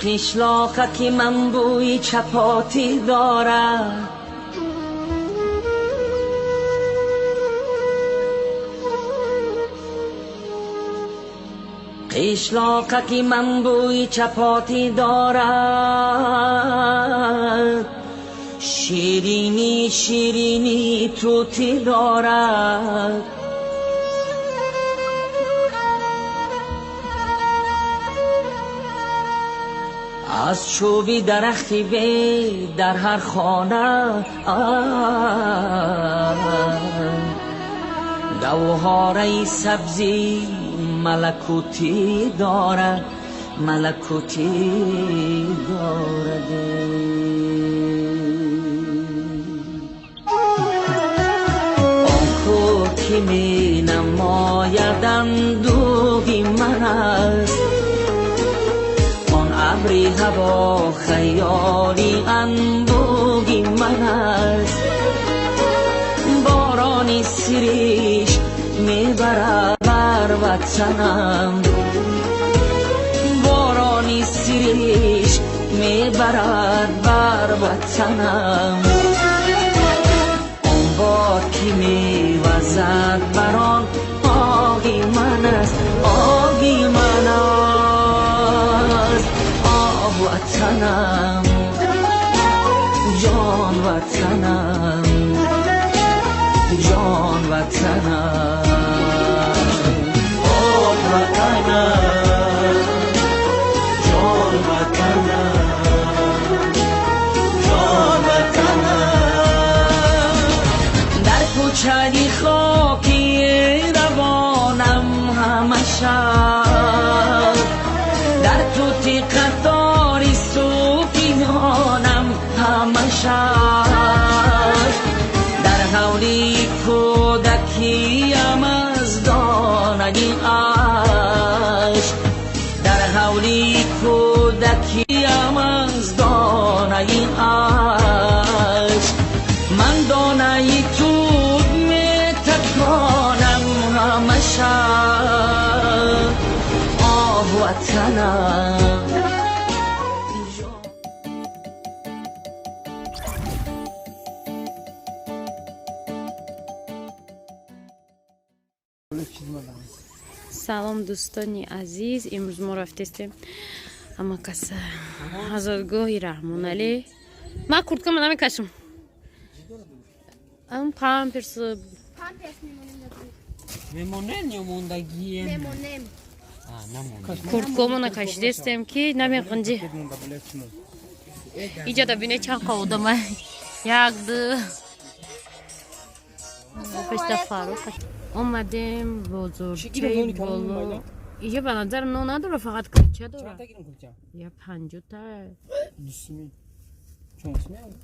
قشلاقک من بوی چپاتی دارد قشلاقک من بوی چپاتی دارد شیرینی شیرینی توتی دارد از چوبی درختی به در هر خانه گوهره سبزی ملکوتی دارد ملکوتی دارد آن کو که می نماید اندوهی من است آن ابری هوا خیالی اندوهی من است بارانی سریش میبرد بر وطنم بارانی سریش میبرد بر وطنم آن باد که میوزد بران آهی من است آهی من است آه وطنم جان وطنم جان وطنم آه وطنم جان وطنم جان وطنم در کوچه خاکی روانم همشب در توتی قطاری صوفیانم همشب در حولی کودکیم از دانگی عشق در حولی کودکیم از دانگی عشق من دانه توب می تکانم همشب آه وطنم سلام دوستانی عزیز امروز ما رفتیم اما کس هزارگاهی رحمان علی من کورتکم نمیکشم اون پامپرس میمونن یا موندگی میمونم کورتکم نکشیدیم که نمیخونجی اینجا تا بینه چند قاودم یک دو پشت فاروق اومدیم بزرگچه بالا اینجا به نظر نو نداره فقط کلچه داره یا 50 تا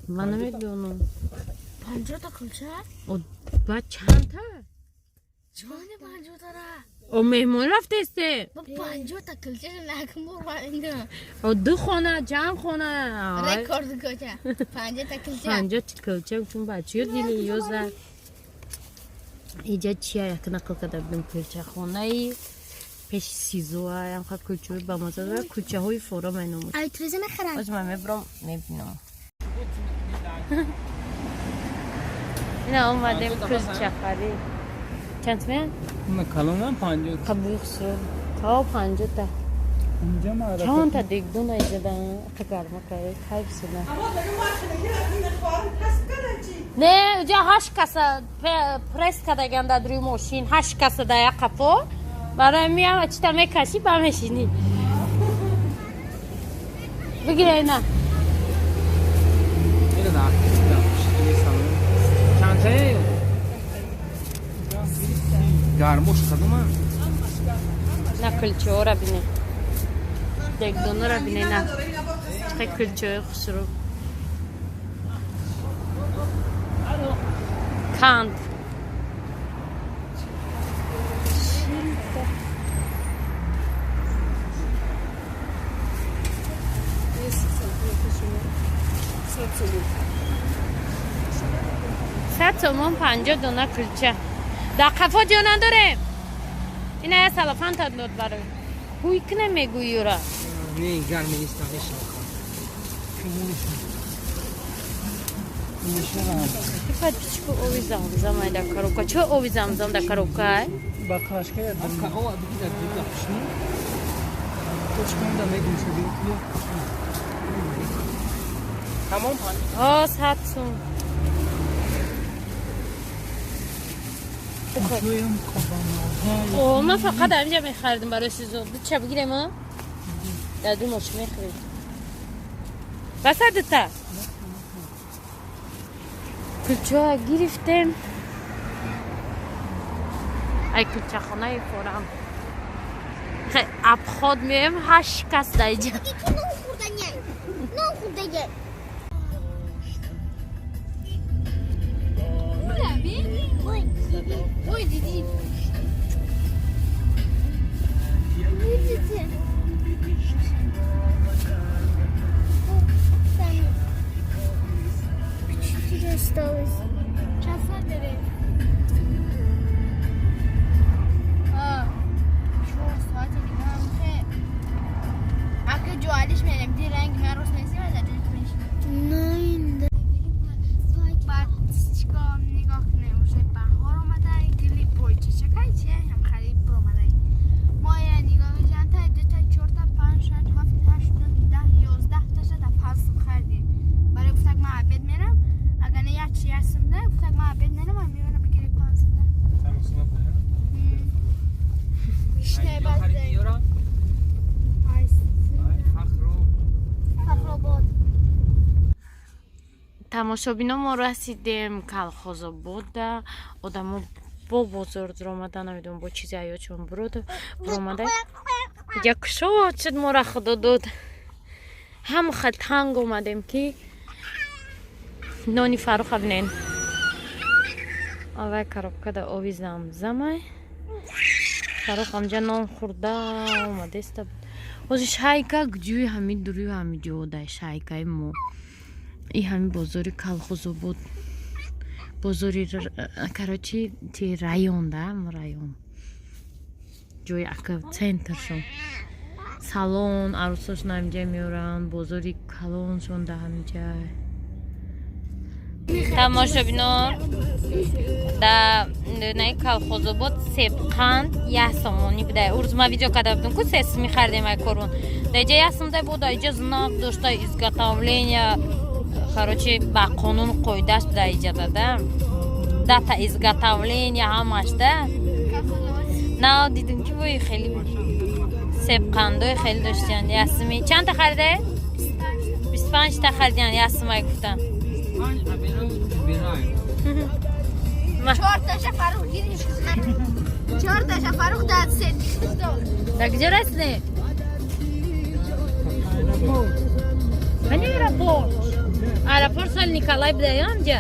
من نمیدونم 50 تا کلچه؟ بعد چند تا؟ چند 50 تا را؟ او مهمون رفته استه با 50 تا کلچه نکن برو اینجا او دو خانه جمع خانه رکورد کلچه 50 تا کلچه 50 تا کلچه چون بچه دیلی یوزد اینجا چیه یک نقل کرده بودم کلچه خانه ای پیش سیزو هم خواهد کلچه با مزه داره کلچه های فورا من نمود ای توریزه نخرم باز من میبرم میبینم اینا اومدیم کلچه خرید چند میان؟ من کلونم 50 قبول خسرو تا 50 تا اینجا ما چند تا دیگ دو نایزدن خگر مکایی خیلی سنه نه اونجا 8 کسه پرس کردگم در روی ماشین 8 کسه در یک قفو برای میام چی تا میکشی بمیشینی بگیره اینا اینو دار چانته گارموش کدوم نه کلچه ها را بینه دیگ دونه را بینه نه خیلی کلچه خسرو کاند صد تومان 50 دونه کلچه در قفا جا نداره این یه سلافان تا داد برای بوی که نمیگویی را نه گرمی نیست نمیشه Fakat küçük ovi zamzam ayda karoka. Ço ovi zamzam da karoka. Baklaşka ya. Bakka o bir de bir yapışını. Koçkunu da meydin şu bir. Tamam mı? Satsun. Koyum kabanı. من فقط همینجا میخریدم برای سیزون. چه بگیرم ها؟ دادو ماش میخرید. بسرد تا. کلچه گرفتم. ای کلچه خانه فورم. خیلی اب خود میم 8 کس دایجا. نه خورده Oy dedi. Ne dedi? Sen küçük gösteriyoruz. Çasa dere. Çok saate gidiyorum ki. Akı cualiş benim bir renk meros nesi var da cüzmüş. Nein. بعد چیکار نگاه کنیم روز بهار اومده گلی پویچه چکای چیه هم خرید اومده ما یه نگاه میجن تا 2 تا 4 تا 5 6 7 8 9 10 11 تا تا 5 خریدیم برای گفتم من عبد میرم اگر نه یا چی هستم نه گفتم من عبد میرم من میونم بگیری 5 تا Tamam bana. işte bazı ay فخرآباد тамошобино мо расидем колхозобод одамо бо бозор омада намедонам бо чизи аёчон бурод буромада як шод шуд мора худо дод ҳам хел танг омадем ки нони фаруха бинен авай коробкада ови замзамай фарух амҷа нон хӯрда омадеста ҳозир шайка ҷӯи ҳами дуруи ҳами ҷодай шайкаи мо ای همین بازاری کلخوزآباد بازاری کراچی تی رایون ده رایون جای اکا سنتر شون سالن عروساش نمیجا میورن بازاری کلون شون ده همینجا تماشا بینا ده نه کلخوزآباد سبقند یه سامانی بده ارز ما ویدیو کده بودم که سس میخردیم ای کرون ده جا یه سم ده بود ایجا знак داشته изготовления короче ба қонун қоидааш буда иҷода да дата изготовления ҳамаш да на дидим ки вои хеле себқандои хеле доштиян ясми чанд та хариде 25 та харидиян ясмай гуфтан 4 таша фарух гириш кузман 4 таша фарух дад сед да где расли аэропорт аэропорт сал Николай бдаём ҷа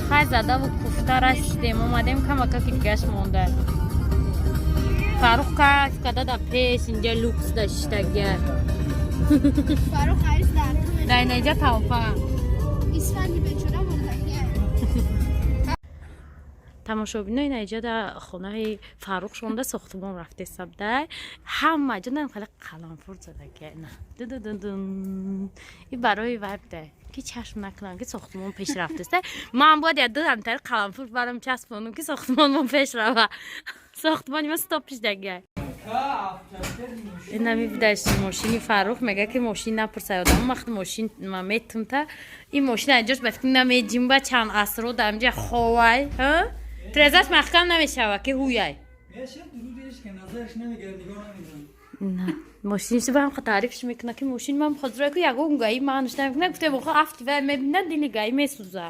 хай задаву куфта расидем омадем камака ки гаш монда фарух кайф када да пеш инҷа люкс даштага фарух айс дар да инаҷа тавфа исфанди бечора мондаги тамошобинои наҷа да хонаи фарух шонда сохтмон рафте сабда ҳама ҷо нам хеле қаламфур задаги и барои вайбда ки чашм накунам ки сохтмон пеш рафтеста ман бояд я ду амтари қаламфур барам часпонам ки сохтмонмон пеш рава сохтмони ма стопиш дагия ина мебидаш мошини фарух мега ки мошин напурса ёдам вақти мошин ма метумта ин мошин аҷош ба фикр намеҷимба чанд асро дамҷа ховай трезаш маҳкам намешава ки ҳуяй мошиниш барам тарифш мекуна ки мошин ман ҳозира ку ягон гаи мануш намекуна гуфте бохо афти ва мебина дили гаи месӯза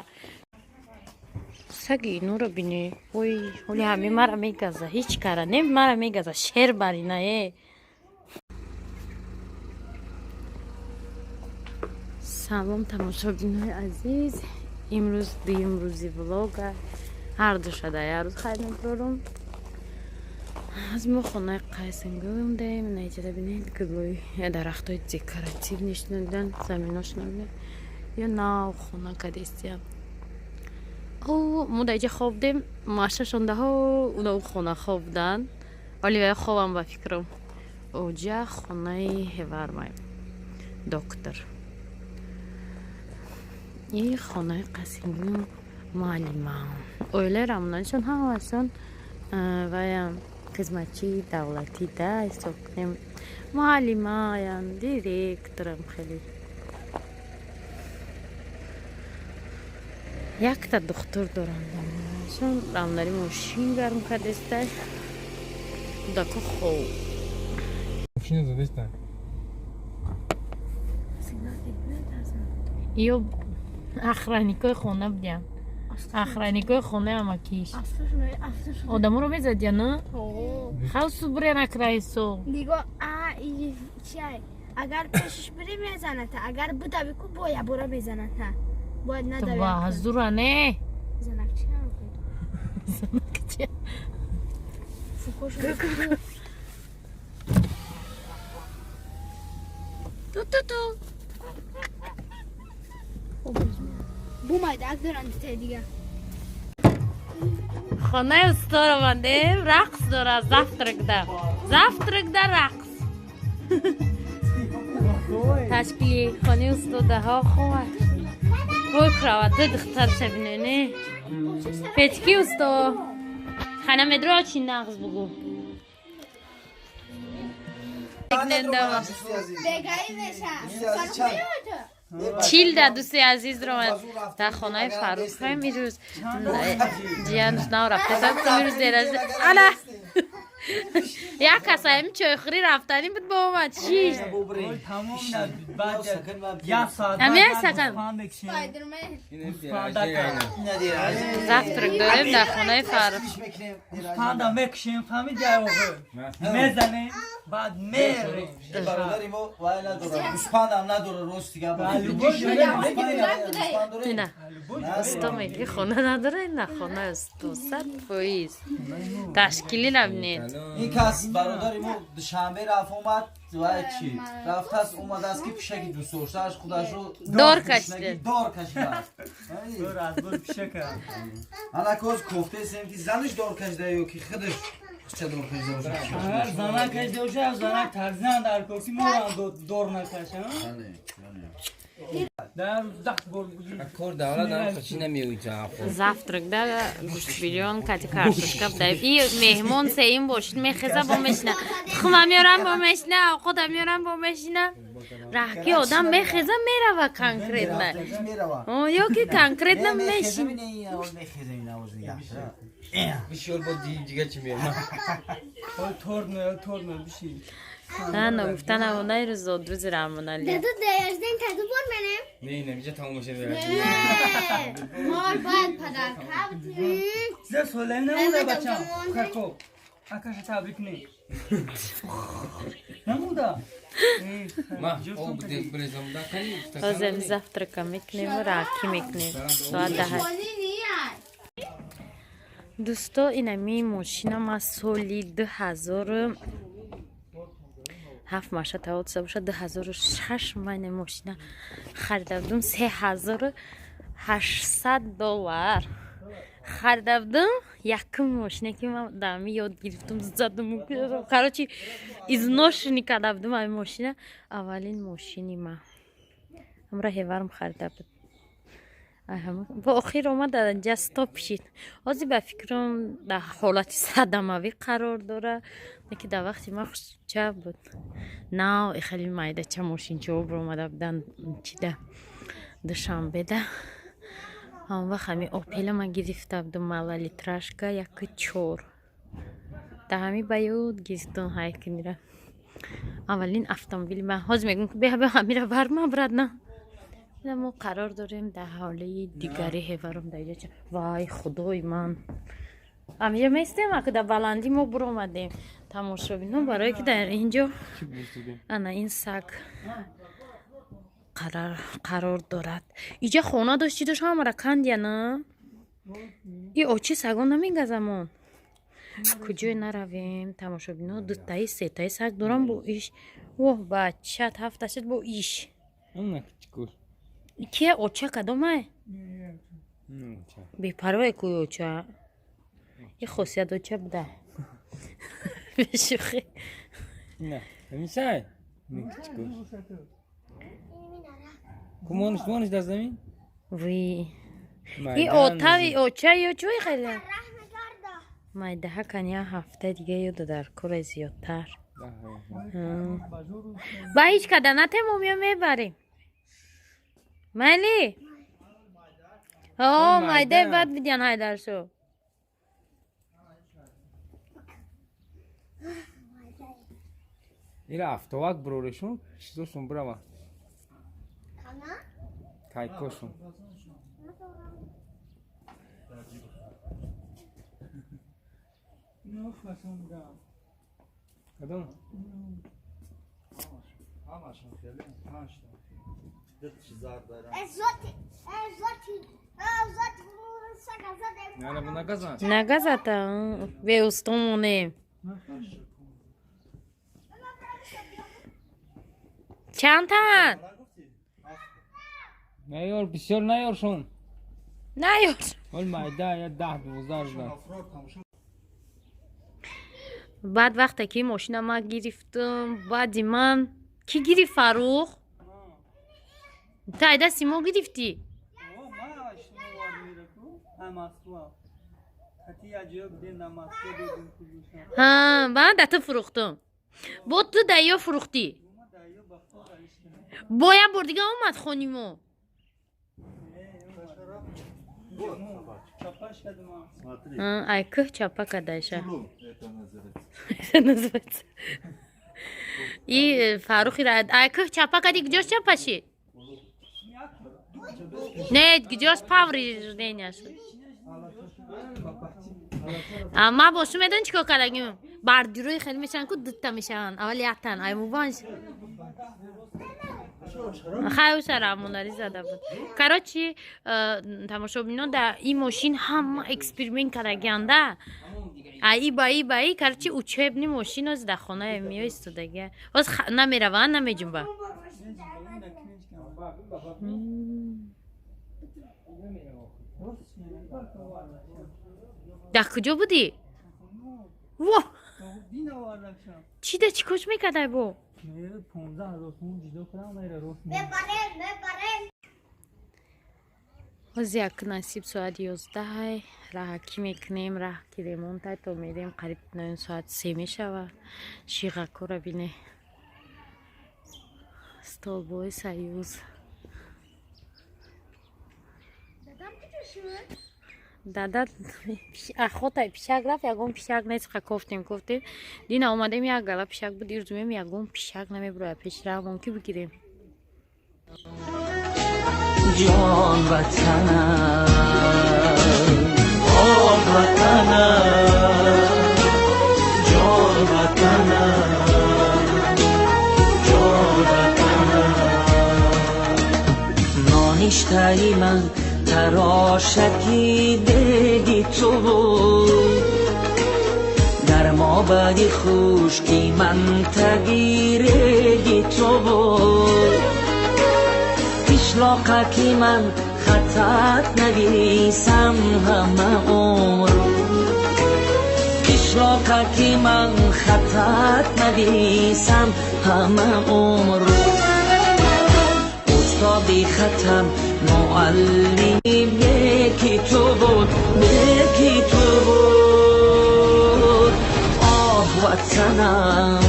саги инуро бинӣ ой ҳоли ҳами мара мегаза ҳеҷ кара не мара мегаза шер баринае салом тамошобинои азиз имрӯз дуюм рӯзи влога ҳарду шада як рӯз хайр мебарам аз мо хонаи қайсингӯмдем наҷада бинед гулои дарахтои декоратив нишонидан заминош намед ё нав хона кадестиям ما در اینجا خوابیدیم ماشه شونده ها اونا خونه خوابیدن ولی خوابم با فکرم اوجا خونه هیورمایم دکتر این خانه قسیمی معلمه اویله رامنانشون هم هستن و خدمتچی دولتی ده استوکنیم معلمه یا دیرکترم خیلی یک تا دختر دارم چون رامناری ماشین گرم کرده است دکو خوب ماشین زده است ایو اخرانیکای خونه بودیم اخرانیکای خونه اما کیش آدمو رو میزد یا نه؟ خیلی سوبره نکرای سو دیگه چیه اگر پیشش بری میزنه تا اگر بوده بکو باید برو بزنه تا باید تو نداره با حضور نه زنک چی هم زنک چی فکوش تو بوماید اک دارن دیگه خانه استا رو بندیم رقص داره زفترک در رقص تشکیلی خانه استا ها خواه بای کراوته دختر شبینه نه پیچکی استا خانه مدرا چی نقص بگو بگایی بشم چیل در دوستی عزیز رو من در خانه فروخ خواهیم ایروز جیان نو رفته تا ایروز دیر از علا یک کسا همی چایخوری رفتنی بود با اومد چیش همی سکن زفترک داریم در خانه فروخ پاندا میکشیم فهمید جای میزنه بعد میره برادری ما وای نداره گوسفند هم نداره روز دیگه نه استا میگه خونه نداره نه خونه استا 100 فویز تشکیلی نبینید این کس برادری ما دوشنبه رفت اومد و چی رفت است اومد است که پیشکی دوست داشتهش خودش رو دار کشیده دار کشیده دور از بود پیشه کرد حالا کوز کوفته سیم که زنش دار کشیده یا که خودش چه دار کشیده باشه اگر زنک کشیده باشه زنک ترزیان در کسی ما دور نکشه در دخت کار دولت هم خچی نمیویجه زفترک در گوشت بیلیون کتی کارتوشکا بدهیم این مهمون سیم باشید میخیزه با مشنه خودم میارم با مشنه خودم میارم با مشنه رحکی آدم میخیزه میره و کنکریت نه یا که کنکریت نمیشین بسیار با دیگه چی میاد تورن بشی نه گفتن اونا رو زود روز رمانالی دادو دیازدین تدو بار منم نمیشه تمام شه مار باید پدر کبتیم زه سوله نموده بچم ککو اکش تبریک نی نموده ما او بده برزم دا کنی بازم زفترکا میکنیم و راکی میکنیم ساعت 10 دوستا اینمی ماشینم از سالی 2007 ماشه تاوت سبشه 2006 من ماشین خریده بودم 3800 دلار خریده بودم یکم ماشینه که من دمی یاد گرفتم زدم کاروچی ازنوش کرده بودم این ماشینه اولین ماشینی من همراه هیورم خریده بود با آخر اومد در اینجا استاپ شید آزی به فکرم در حالت صدموی قرار داره که در وقتی ما چه بود نه خیلی مایده چه ماشین چه اوبر اومده بودن چیده دوشنبه ده هم وقت همی اوپیل ما گرفته بودم مالا لیتراشکا یک 4 در همی باید گرفتم های که میره اولین اتومبیل من حاضر میگم که به همی را برم برد نه ما قرار داریم در حاله دیگری هیورم دایده چه وای خدای من امیر میستیم که در بلندی ما برو آمدیم تماشا بینم برای که در اینجا انا این سگ قرار دارد اینجا خونه داشتی داشت هم را کند یا نه این اوچی سگان نمیگذمون کجای نرویم تماشا بینم دو تایی سه تایی سگ دارم با ایش اوه بچه هفته شد با ایش اون نکچکور که اوچه کدومه؟ بی‌پروا کوی چه این خاصیت چه بوده بشوخی نه میشه کمونش در زمین وی این آتاوی اوچه یا چوی خیلی مایده ها کنیا هفته دیگه یاد در کار زیادتر با هیچ کدنت مومیا میبریم مالی مایده بعد بیدین های در شو ایره افتواک برورشون چیزاشون برا کایکوشون کدوم؟ نه bu nagazat. Nagazat ve ustumune. چند تن؟ نیار بسیار نیارشون نیار ولی مایده یا 10-12 بعد وقتی که ماشین ما گرفتم بعد من کی گرفت فروخ؟ تایده سیمو گرفتی؟ ها بعد دتا فروختم بود تو دایا فروختی باید بردیگه اومد خونیمو ای که چپا کدایشه ای فاروخی را ای که چپا کدی گجاش چپا شی نه گجاش پاوری دینیش اما باشو میدون چیکار کردیم بردیروی خیلی میشن که دوتا میشن اولی حتن ای موبانش خیلی سرموناری زده بود کراچی تماشا بینون در این ماشین هم اکسپریمنت کردگنده ای با ای کراچی اوچه ابنی ماشین از در خانه میو استودگه از نمیروان نمیجنبه در کجا بودی؟ واه چی ده چی کش میکده بو؟ از یک نصیب ساعت 11 راه کی میکنیم راه کی ریمون تا تو میریم قریب 9 ساعت 3 میشه شیغا کورا بینه استالبوی سیوز دادا اخوتا پیشک رفت یکم پیشک نیست گفتیم دین اومدیم یک گلا پیشک بود دیرزمیم یکم پیشک نمیبره پیش روان کی بگیریم جان وطنم آب وطنم جان وطنم جان وطنم نانشتایی من تراشکی دیدی تو بود در ما بدی خوشکی من تگیری تو بود پیشلاقکی من خطت نویسم همه عمر پیشلاقکی من خطت نویسم همه عمر استادی ختم معلم یکی تو بود آه وطنم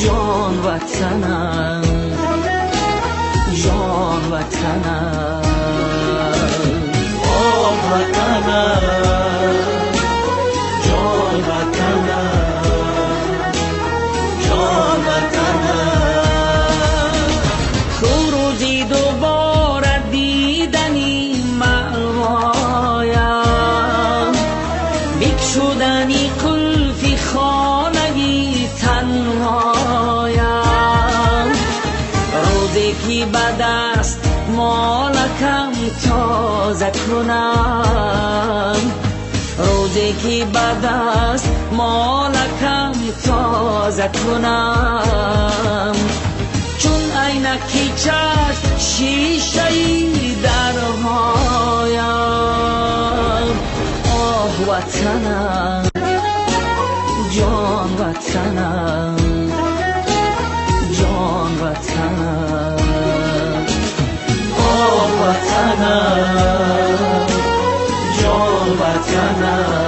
جان وطنم جان وطنم آه وطنم جان وطنم جان وطنم روزی دوباره دیدنی معنایم بکشودنی قلفی خانگی تنهایم روزی که به دست مالکم تازه کنم روزی که به دست مالکم تازه کنم چون عینکی چشم شیشه‌ای درهایم آه وطنم جان وطنم جان وطنم آه وطنم جان وطنم